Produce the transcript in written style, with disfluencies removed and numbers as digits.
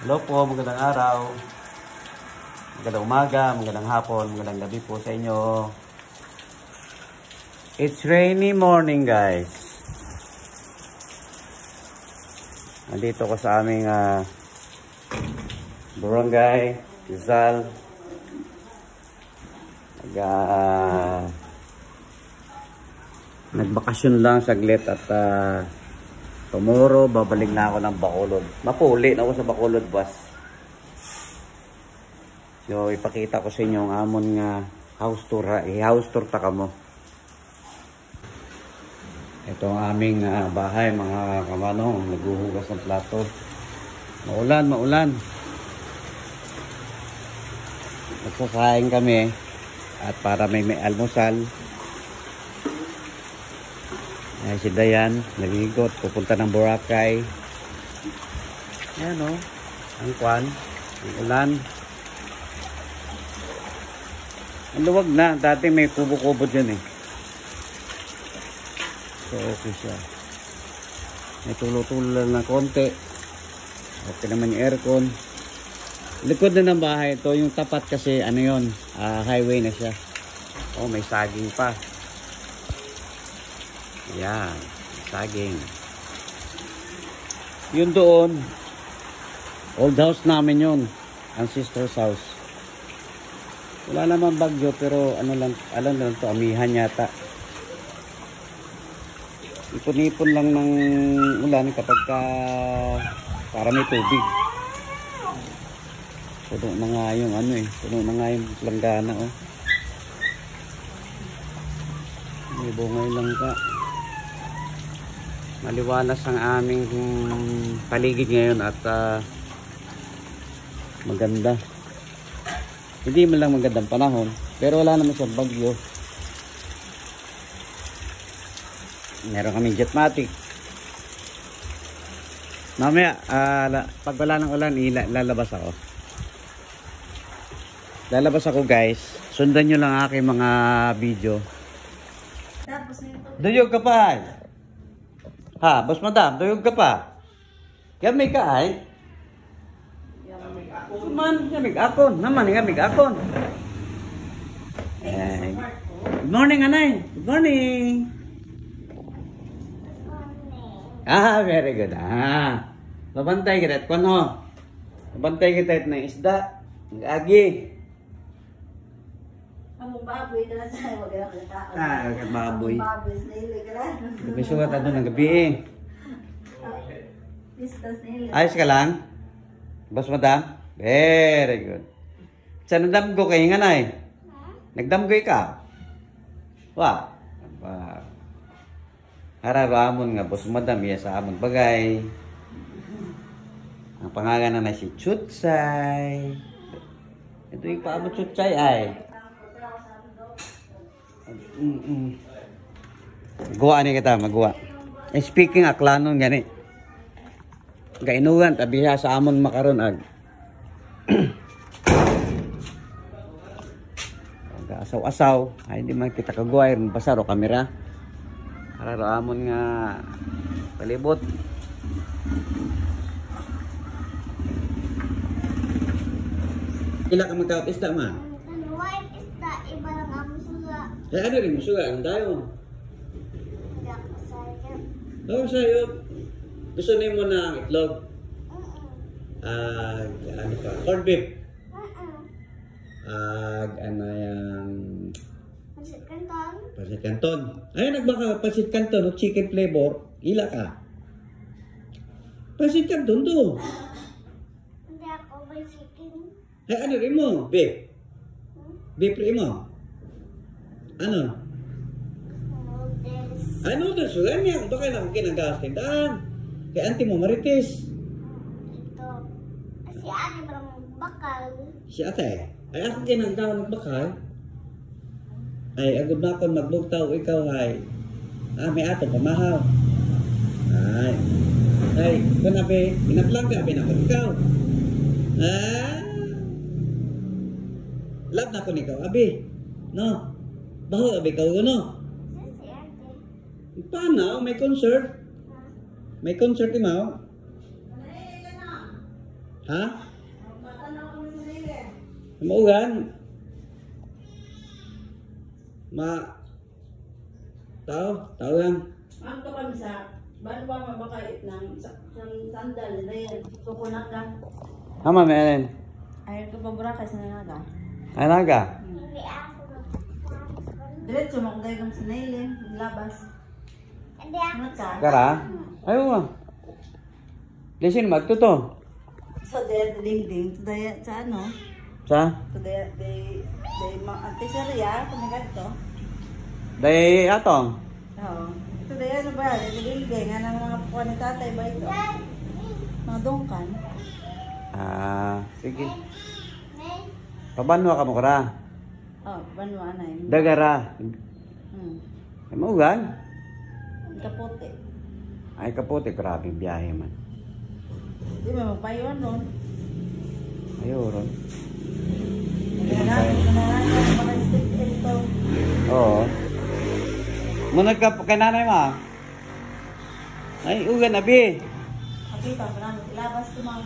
Hello po, magandang araw, magandang umaga, magandang hapon, magandang gabi po sa inyo. It's rainy morning guys. Nandito ko sa aming barangay, Rizal. Nagbakasyon lang saglit at tomorrow, babalik na ako ng Bacolod. Mapuli na ako sa Bacolod, boss. So, ipakita ko sa inyo ang amon nga house tour. I-house tour ta ka mo. Ito ang aming bahay, mga kamanong. Naghuhugas ng plato. Maulan. Nagsasaing kami. At para may almusal. Ay, si Dayan, nagigot, pupunta ng Boracay. Ayan o, ang kwan, ang ulan. Ang luwag na, dati may kubo-kubo dyan eh. So, okay siya. May tulo-tulo lang na konti. Okay naman yung aircon. Likod na ng bahay ito, yung tapat kasi, ano yun, highway na siya. Oh, may saging pa. Yan, saging. Yun doon, old house namin yun, ang sister's house. Wala naman bagyo pero ano lang, alam lang to, amihan yata. Ipon-ipon lang ng ulan kapag para may tubig. Puno na nga yung ano eh, puno na nga yung langgana oh. May bungay lang ka. Maliwalas ang aming paligid ngayon at maganda. Hindi man lang magandang panahon pero wala naman siyang bagyo. Meron kaming jetmatic. Mamaya pag wala ng ulan lalabas ako. Lalabas ako guys. Sundan nyo lang aking mga video. Duyog ka pa. Ha, boss madam, duyog ka pa. Yamig ka ay? Yamig akon. Man, yamig akon. Naman, yamig akon. Good morning, anay. Good morning. Very good. Babantay kita at kuno. Babantay kita at ng isda. Nag-agi. Among baboy na sa wag na kita. Baboy. Baboy snili ka na. Gabi sugat ano ng gabi eh. Pistas snili. Ayos ka lang? Boss madam? Very good. Sa nagdamgo kayo nga na eh. Nagdamgoy ka? Wa? Hararamon nga boss madam iya sa amon bagay. Ang pangalan na si Chutsay. Ito yung paamon Chutsay ay. Gawa ni kita, magawa. Speaking aklanon gani. Gainugan tabi sa amon makaron ag. Asaw-asaw, ay hindi man kita kagawa iron basaro kamera. Hararo amon nga palibot. Ila ka magkawat isda ma? White isda iba lang ang suga. Eh ano rin musuga ang tayo? Dapat sayo. Sa'yo. Gusto niyo mo na itlog? Ano pa? Corned beef? Ano yung... Pansit canton. Pansit canton. Ay, nagbaka pansit canton o chicken flavor. Ila ka. Pansit canton do. Hindi ako may chicken. Ay, ano rin mo? Beef? Beef rin mo? Ano? Noodles. Ay, noodles. Wala niya. Baka lang kinagawas tindahan. Kay auntie mo, Marites. Ito. Si ate parang bakal. Si ate. Ay, ako kinagawa magbakal. Ay, agad na ako magbugtaw. Ikaw ay. May ato pamahaw. Ay, kung nabi, pinaplang ka, pinapag ikaw. Love na ko ni ikaw, abi. No? Baho, abi ikaw, no? Si ate. Paano? May concert? May concert, imaw? Ha? Maugan? Tao lang. Ang to kami sa, bago ba mabakait ng sandal, na yan, kukunat ka. Hama, Melen. Ayaw ko pa burakay sa nanaga. Alaga. Hindi ako Diretso mo kung dahil sa nailin, labas. Hindi ako. Ano ka? Kara? Ayaw mo. Lesin, magtuto. Sa ding-ding, sa ano? Sa? Sa antisaria, kumagat to. Day atong. Oo. Ito dahil ano ba? Ding-ding, nga ng mga puwa ni tatay ba ito? Mga dungkan. Sige. May. Pabanwa ka mo kara. Banwa na yun. Dagara. Ay, maugan? Ang kapote. Ay, kaputi. Grabe biyahe man. Di ba magpayuan nun? Ayaw ron. Nananay, maka-stick ito. Oo. Munag ka kay nanay ma. Ay, ugan abi. Kapita, marami. Ilabas ito mga